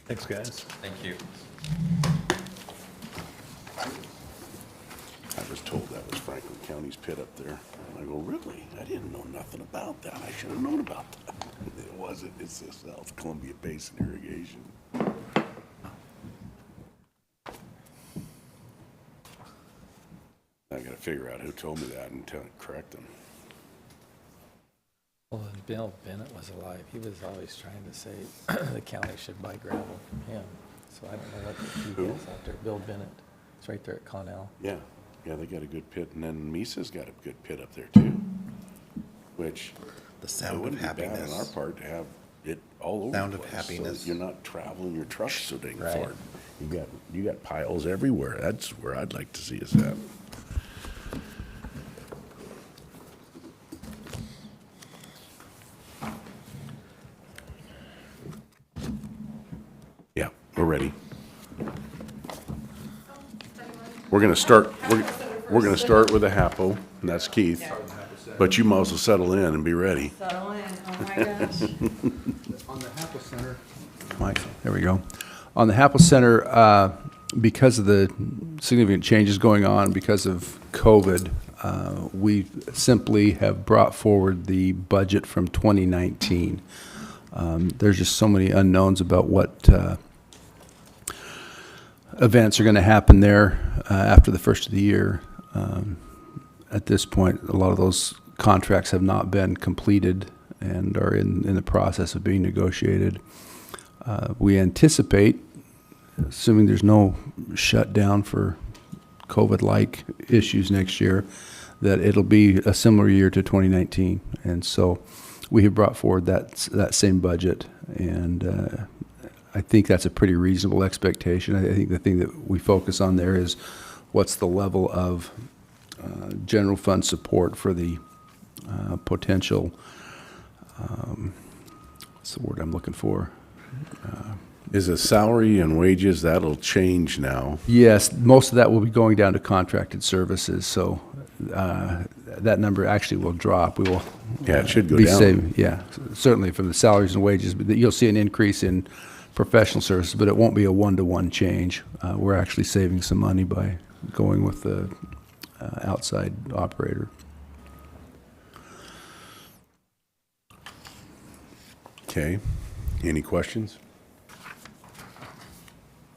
Speaker 3: Thanks, guys.
Speaker 1: Thank you.
Speaker 2: I was told that was Franklin County's pit up there. And I go, really? I didn't know nothing about that. I should have known about that. It wasn't. It's the South Columbia Basin Irrigation. I gotta figure out who told me that and correct them.
Speaker 4: Well, when Bill Bennett was alive, he was always trying to say the county should buy gravel from him. So I don't know what he
Speaker 2: Who?
Speaker 4: has out there. Bill Bennett. It's right there at Connell.
Speaker 2: Yeah, yeah, they got a good pit, and then Misa's got a good pit up there too, which
Speaker 3: The
Speaker 2: it
Speaker 3: sound of
Speaker 2: wouldn't be bad on our
Speaker 3: happiness.
Speaker 2: part to have it all over
Speaker 3: Sound
Speaker 2: the
Speaker 3: of
Speaker 2: place, so
Speaker 3: happiness.
Speaker 2: you're not traveling your truck so dang
Speaker 4: Right.
Speaker 2: far. You got piles everywhere. That's where I'd like to see us at. Yeah, we're ready. We're gonna start, we're gonna start with a Hapo, and that's Keith. But you might as well settle in and be ready.
Speaker 8: Settle in, oh my gosh.
Speaker 7: On the Happel Center. Mike, there we go. On the Happel Center, because of the significant changes going on because of COVID, we simply have brought forward the budget from 2019. There's just so many unknowns about what events are going to happen there after the first of the year. At this point, a lot of those contracts have not been completed and are in the process of being negotiated. We anticipate, assuming there's no shutdown for COVID-like issues next year, that it'll be a similar year to 2019. And so we have brought forward that same budget, and I think that's a pretty reasonable expectation. I think the thing that we focus on there is what's the level of general fund support for the potential, what's the word I'm looking for?
Speaker 2: Is it salary and wages? That'll change now.
Speaker 7: Yes, most of that will be going down to contracted services, so that number actually will drop. We will
Speaker 2: Yeah, it should go
Speaker 7: be
Speaker 2: down.
Speaker 7: saving, yeah, certainly from the salaries and wages, but you'll see an increase in professional services, but it won't be a one-to-one change. We're actually saving some money by going with the outside operator.
Speaker 2: Okay. Any questions?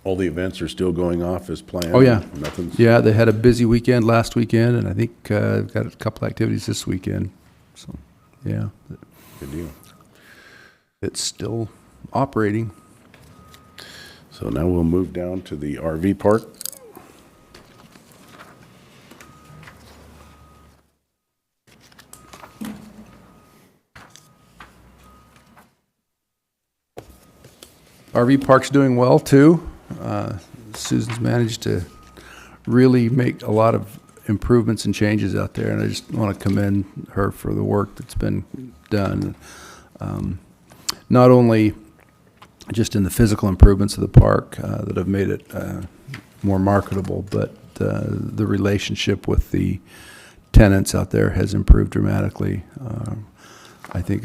Speaker 2: All the events are still going off as planned?
Speaker 7: Oh, yeah.
Speaker 2: Nothing's?
Speaker 7: Yeah, they had a busy weekend last weekend, and I think got a couple activities this weekend. So, yeah,
Speaker 2: Good deal.
Speaker 7: it's still operating.
Speaker 2: So now we'll move down to the RV park.
Speaker 7: RV park's doing well too. Susan's managed to really make a lot of improvements and changes out there, and I just want to commend her for the work that's been done. Not only just in the physical improvements of the park that have made it more marketable, but the relationship with the tenants out there has improved dramatically. I think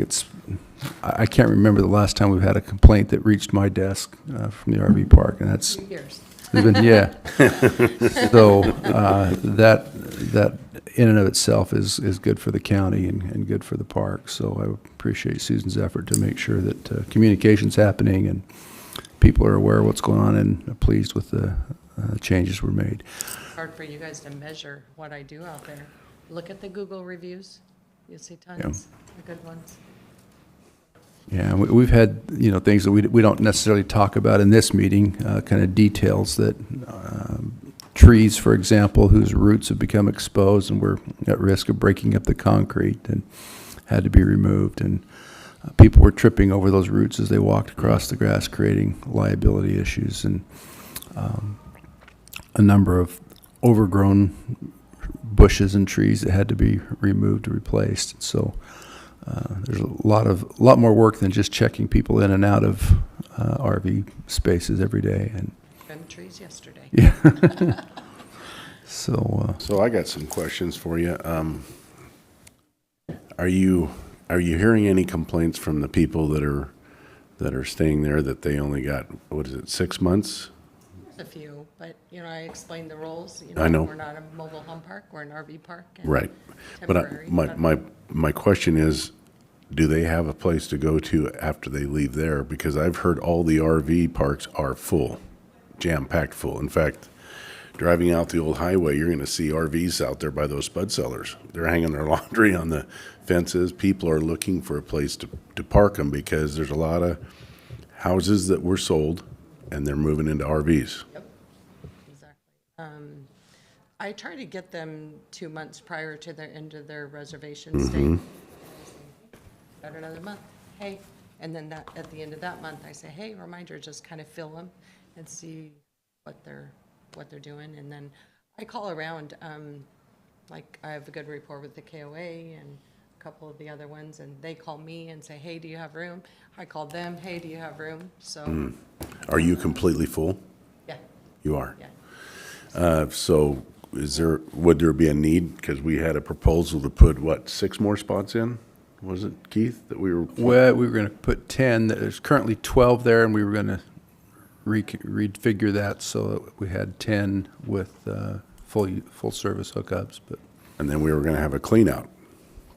Speaker 7: I can't remember the last time we've had a complaint that reached my desk from the RV park, and that's,
Speaker 8: Years.
Speaker 7: yeah. So that in and of itself is good for the county and good for the park. So I appreciate Susan's effort to make sure that communication's happening and people are aware of what's going on and are pleased with the changes were made.
Speaker 8: Hard for you guys to measure what I do out there. Look at the Google reviews. You'll see tons of good ones.
Speaker 7: Yeah, we've had, things that we don't necessarily talk about in this meeting, kind of details that trees, for example, whose roots have become exposed and were at risk of breaking up the concrete and had to be removed. And people were tripping over those roots as they walked across the grass, creating liability issues. And a number of overgrown bushes and trees that had to be removed and replaced. So there's a lot more work than just checking people in and out of RV spaces every day. And
Speaker 8: Trimmed trees yesterday.
Speaker 7: so
Speaker 2: So I got some questions for you. Are you hearing any complaints from the people that are staying there that they only got, what is it, 6 months?
Speaker 8: A few, but, you know, I explained the roles. You
Speaker 2: I know.
Speaker 8: We're not a mobile home park, we're an RV park. and
Speaker 2: Right. But
Speaker 8: Temporary.
Speaker 2: my question is, do they have a place to go to after they leave there? Because I've heard all the RV parks are full, jam-packed full. In fact, driving out the old highway, you're gonna see RVs out there by those spud sellers. They're hanging their laundry on the fences. People are looking for a place to park them because there's a lot of houses that were sold and they're moving into RVs.
Speaker 8: Exactly. I try to get them 2 months prior to their end of their reservation stay. About another month, hey, and then that, at the end of that month, I say, hey, reminder, just kind of fill them and see what they're doing, and then I call around, like, I have a good rapport with the KOA and a couple of the other ones, and they call me and say, hey, do you have room? I call them, hey, do you have room? So,
Speaker 2: Are you completely full?
Speaker 8: yeah,
Speaker 2: You are.
Speaker 8: yeah.
Speaker 2: So would there be a need, because we had a proposal to put, what, 6 more spots in? Was it, Keith, that we were?
Speaker 7: well, we were going to put 10. There's currently 12 there, and we were going to refigure that so that we had 10 with full service hookups. But
Speaker 2: And then we were gonna have a clean out,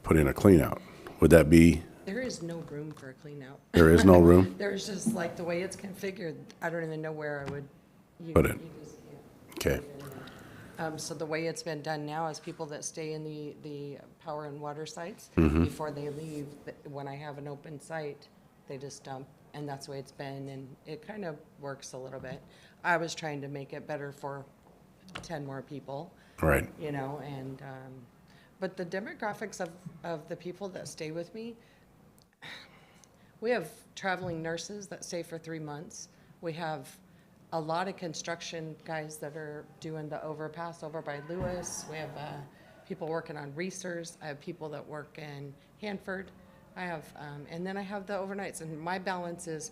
Speaker 2: put in a clean out. Would that be,
Speaker 8: There is no room for a clean out.
Speaker 2: there is no room?
Speaker 8: There's just, like, the way it's configured, I don't even know where I would.
Speaker 2: Put it.
Speaker 8: Yeah.
Speaker 2: Okay,
Speaker 8: So the way it's been done now is people that stay in the power and water sites,
Speaker 2: Mm-hmm.
Speaker 8: before they leave, when I have an open site, they just dump, and that's the way it's been, and it kind of works a little bit. I was trying to make it better for 10 more people,
Speaker 2: right.
Speaker 8: you know, and, but the demographics of the people that stay with me, we have traveling nurses that stay for 3 months. We have a lot of construction guys that are doing the overpass over by Lewis. We have people working on Reesers. I have people that work in Hanford. I have, and then I have the overnights. And my balance is,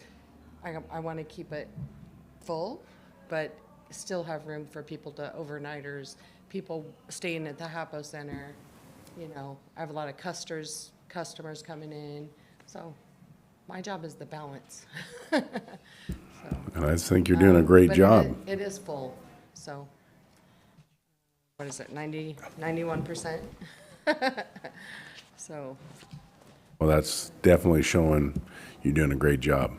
Speaker 8: I want to keep it full, but still have room for people to overnighters, people staying at the Hapo Center. You know, I have a lot of customers coming in. So my job is the balance.
Speaker 2: And I think you're doing a great
Speaker 8: But
Speaker 2: job.
Speaker 8: It is full, so, what is it, 91%? So,
Speaker 2: Well, that's definitely showing you're doing a great job.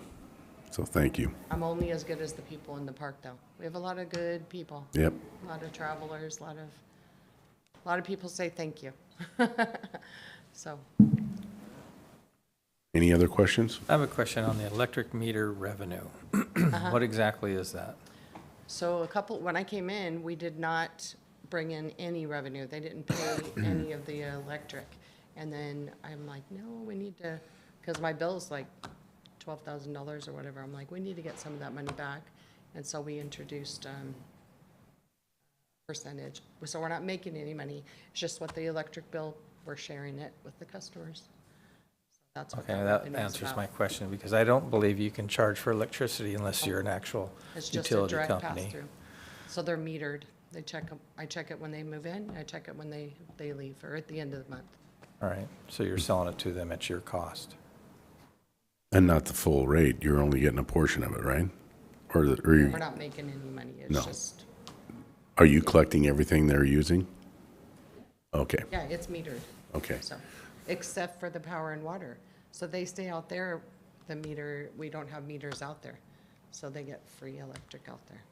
Speaker 2: So thank you.
Speaker 8: I'm only as good as the people in the park, though. We have a lot of good people,
Speaker 2: Yep.
Speaker 8: a lot of travelers, a lot of people say thank you. So,
Speaker 2: Any other questions?
Speaker 4: I have a question on the electric meter revenue. What exactly is that?
Speaker 8: so when I came in, we did not bring in any revenue. They didn't pay any of the electric. And then I'm like, no, we need to, because my bill's like $12,000 or whatever. I'm like, we need to get some of that money back. And so we introduced percentage. So we're not making any money. It's just what the electric bill, we're sharing it with the customers. So that's what
Speaker 4: Okay,
Speaker 8: that
Speaker 4: that
Speaker 8: revenue is
Speaker 4: answers
Speaker 8: about.
Speaker 4: my question, because I don't believe you can charge for electricity unless you're an actual
Speaker 8: It's just a
Speaker 4: utility
Speaker 8: direct
Speaker 4: company.
Speaker 8: pass-through. So they're metered. They check 'em- I check it when they move in, I check it when they leave, or at the end of the month.
Speaker 4: All right, so you're selling it to them at your cost.
Speaker 2: And not the full rate. You're only getting a portion of it, right? Or
Speaker 8: We're not making any money.
Speaker 2: No.
Speaker 8: It's just,
Speaker 2: are you collecting everything they're using? Okay,
Speaker 8: yeah, it's metered.
Speaker 2: okay.
Speaker 8: So, except for the power and water. So they stay out there, the meter, we don't have meters out there. So they get free electric out there.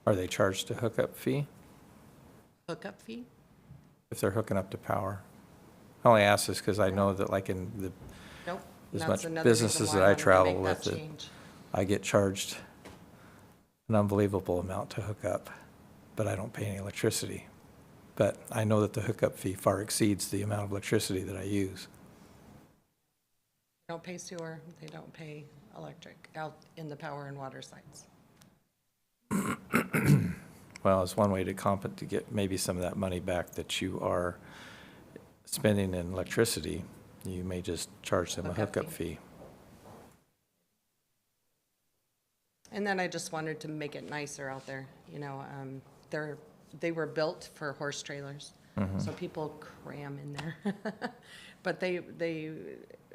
Speaker 4: Are they charged a hookup fee
Speaker 8: Hookup fee?
Speaker 4: if they're hooking up to power? I only ask this because I know that like in the,
Speaker 8: Nope.
Speaker 4: As
Speaker 8: That's
Speaker 4: much
Speaker 8: another reason
Speaker 4: businesses
Speaker 8: why
Speaker 4: that I
Speaker 8: wanted to
Speaker 4: travel
Speaker 8: make
Speaker 4: with
Speaker 8: that
Speaker 4: it.
Speaker 8: change.
Speaker 4: I get charged an unbelievable amount to hook up, but I don't pay any electricity. But I know that the hookup fee far exceeds the amount of electricity that I use.
Speaker 8: They don't pay sewer, they don't pay electric out in the power and water sites.
Speaker 4: Well, it's one way to get maybe some of that money back that you are spending in electricity. You may just charge them a hookup fee.
Speaker 8: And then I just wanted to make it nicer out there, you know, they were built for horse trailers, so people cram in there. But they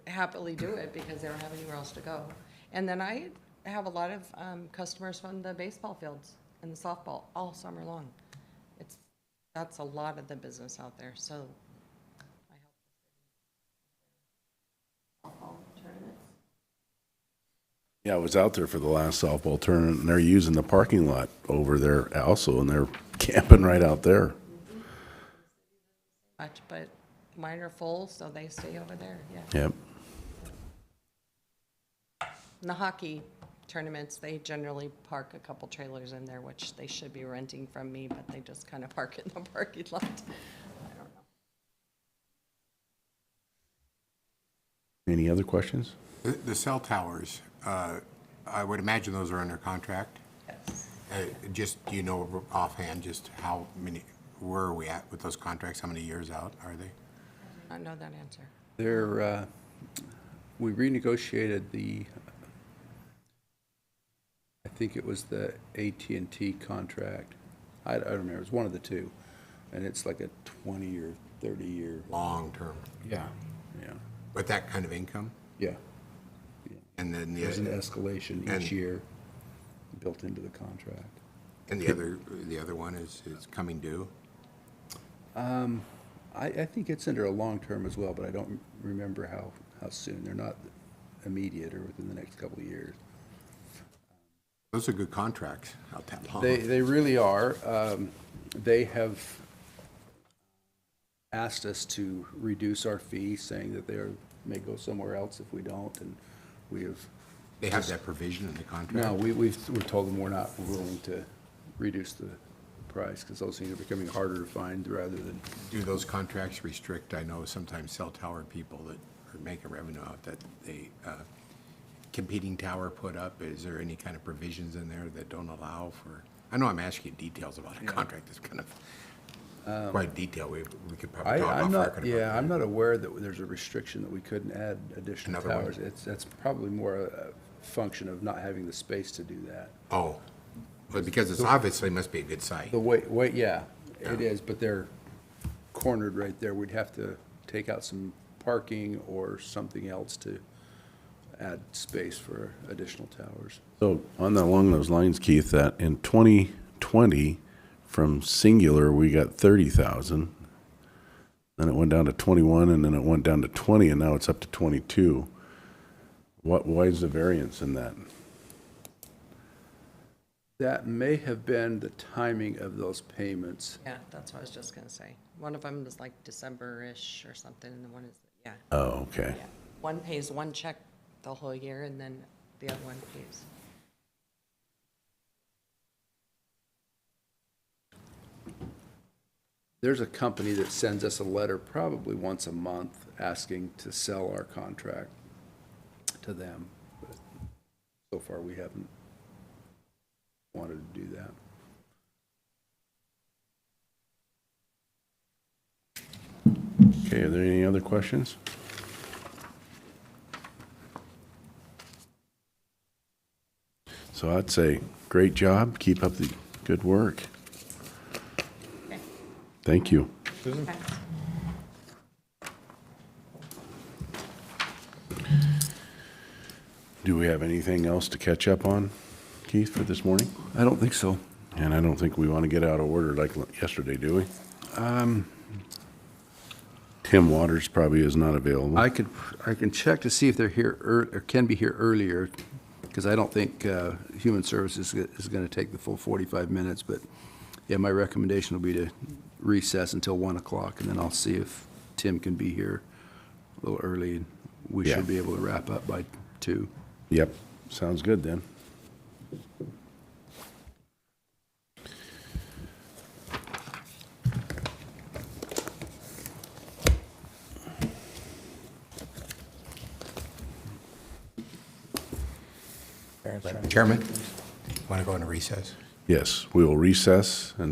Speaker 8: happily do it because they don't have anywhere else to go. And then I have a lot of customers from the baseball fields and the softball all summer long. That's a lot of the business out there, so I help. Softball tournaments.
Speaker 2: Yeah, I was out there for the last softball tournament, and they're using the parking lot over there also, and they're camping right out there.
Speaker 8: Much, but mine are full, so they stay over there, yeah.
Speaker 2: Yep.
Speaker 8: And the hockey tournaments, they generally park a couple trailers in there, which they should be renting from me, but they just kind of park in the parking lot. I don't know.
Speaker 2: Any other questions?
Speaker 5: The cell towers, I would imagine those are under contract?
Speaker 8: Yes.
Speaker 5: Just, do you know offhand just how many, where are we at with those contracts? How many years out are they?
Speaker 8: I know that answer.
Speaker 7: There, we renegotiated I think it was the AT&T contract. I don't remember, it was one of the two. And it's like a 20 or 30-year.
Speaker 5: Long term.
Speaker 7: Yeah. Yeah.
Speaker 5: With that kind of income?
Speaker 7: Yeah.
Speaker 5: And then
Speaker 7: There's an
Speaker 5: the,
Speaker 7: escalation
Speaker 5: and-
Speaker 7: each year built into the contract.
Speaker 5: and the other one is coming due?
Speaker 7: I think it's under a long term as well, but I don't remember how soon. They're not immediate or within the next couple of years.
Speaker 5: Those are good contracts out that long.
Speaker 7: They really are. They have asked us to reduce our fee, saying that they may go somewhere else if we don't, and we have.
Speaker 5: They have that provision in the contract?
Speaker 7: No, we're told them we're not willing to reduce the price, because those things are becoming harder to find rather than.
Speaker 5: Do those contracts restrict, I know sometimes cell tower people that are making revenue out that they, competing tower put up, is there any kind of provisions in there that don't allow for, I know I'm asking you details about a contract, it's kind of quite detailed, we could probably talk
Speaker 7: I'm
Speaker 5: off
Speaker 7: not,
Speaker 5: record
Speaker 7: yeah,
Speaker 5: about
Speaker 7: I'm
Speaker 5: that.
Speaker 7: not aware that there's a restriction that we couldn't add additional
Speaker 5: Another one.
Speaker 7: towers. That's probably more a function of not having the space to do that.
Speaker 5: Oh, but because it's obviously must be a good site.
Speaker 7: The wait, yeah, it is, but they're cornered right there. We'd have to take out some parking or something else to add space for additional towers.
Speaker 2: So along those lines, Keith, that in 2020, from Singular, we got 30,000. Then it went down to 21, and then it went down to 20, and now it's up to 22. Why is the variance in that?
Speaker 7: That may have been the timing of those payments.
Speaker 8: Yeah, that's what I was just gonna say. One of them is like December-ish or something, and the one is, yeah,
Speaker 2: Oh, okay.
Speaker 8: yeah. One pays one check the whole year, and then the other one pays.
Speaker 7: There's a company that sends us a letter probably once a month asking to sell our contract to them. But so far, we haven't wanted to do that.
Speaker 2: Okay, are there any other questions? So I'd say, great job, keep up the good work.
Speaker 8: Okay.
Speaker 2: Thank you.
Speaker 8: Okay.
Speaker 2: Do we have anything else to catch up on, Keith, for this morning?
Speaker 7: I don't think so.
Speaker 2: And I don't think we want to get out of order like yesterday, do we? Tim Waters probably is not available.
Speaker 7: I can check to see if they're here, or can be here earlier, because I don't think Human Services is going to take the full 45 minutes, but yeah, my recommendation will be to recess until 1 o'clock, and then I'll see if Tim can be here a little early, and we
Speaker 2: Yeah.
Speaker 7: should be able to wrap up by 2.
Speaker 2: Yep, sounds good then.
Speaker 5: Chairman, want to go into recess?
Speaker 2: Yes, we will recess and